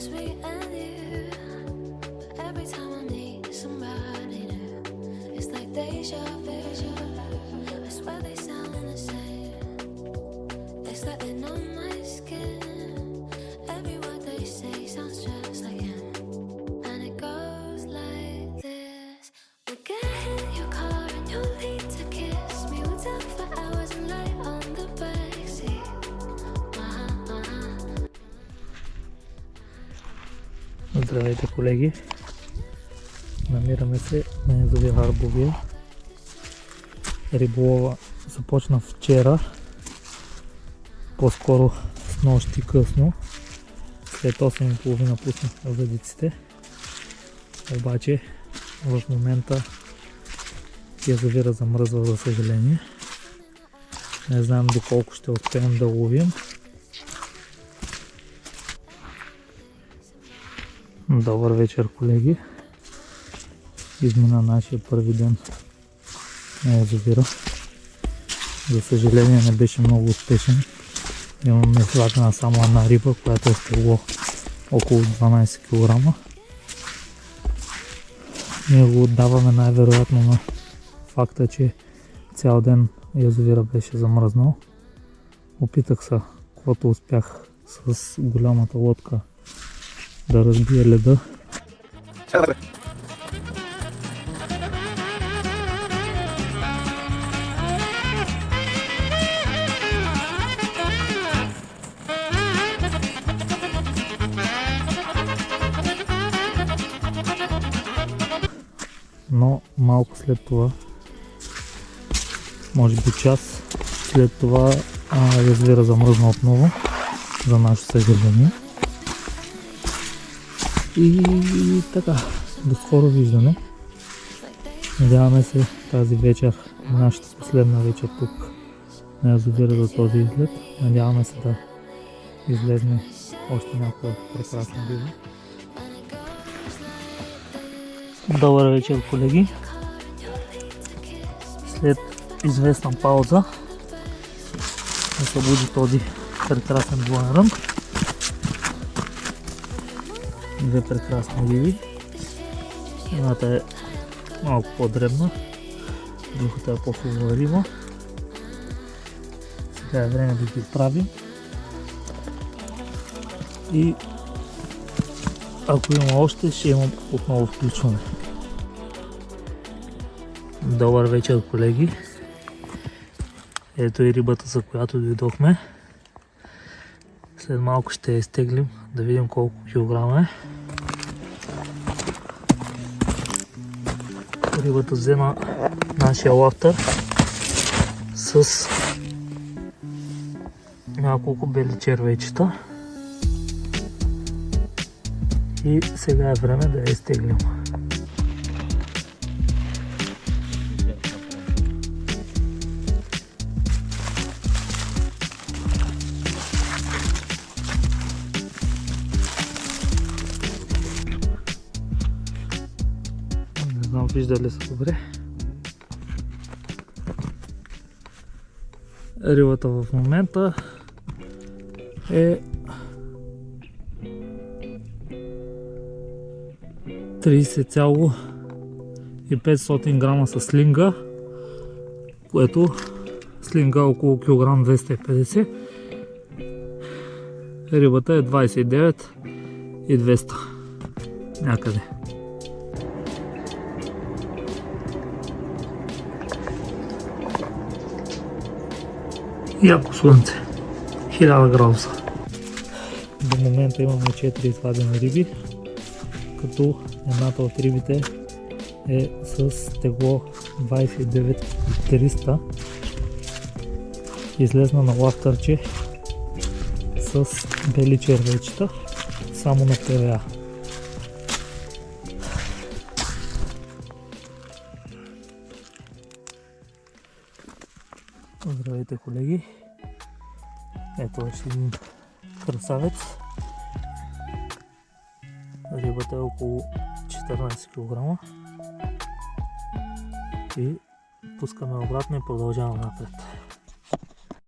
just me and you. But every time I meet somebody new, it's like deja vu. I swear they sound the same. It's like they're on my skin. Every word they say sounds just like him. And it goes like this. We'll get in your car and you'll need to kiss me. We'll talk for hours and lie on the backseat. Здравейте, колеги! Намираме се на язовир Арбовия. Риболова започна вчера, по-скоро с нощи късно. След 8:30 пуснахме въдиците. Обаче в момента язовира замръзва, за съжаление. Не знам доколко ще успеем да ловим. Добър вечер, колеги! Измина нашия първи ден на язовира. За съжаление не беше много успешен. Имаме хватена само една риба, която е стегло около 12 кг. Ние го отдаваме най-вероятно на факта, че цял ден язовира беше замръзнал. Опитах се, когато успях с голямата лодка да разбие леда. Но малко след това, може би час след това, язовира замръзна отново, за наше съжаление. И така, до скоро виждане. Надяваме се тази вечер, нашата последна вечер тук на язовира за този излет. Надяваме се да излезне още някоя прекрасна риба. Добър вечер, колеги! След известна пауза се събуди този прекрасен двоен ръмб. Две прекрасни риби. Едната е малко по-дребна, другата е по-хубава риба. Сега е време да ги правим. И ако има още, ще имам отново включване. Добър вечер, колеги! Ето и рибата, за която дойдохме. След малко ще я изтеглим, да видим колко килограма е. Рибата взе на нашия лафтър с няколко бели червейчета. И сега е време да я изтеглим. Не знам, вижда ли се добре. Рибата в момента е 30,500 грама с слинга, което слинга е около килограм 250. Рибата е 29,200 някъде. Яко слънце, 1000 градуса. До момента имаме 4 извадени риби, като едната от рибите е с тегло 29,300. Излезна на лафтърче с бели червейчета, само на ПВА. Здравейте, колеги! Ето още един красавец. Рибата е около 14 кг. И пускаме обратно и продължаваме напред.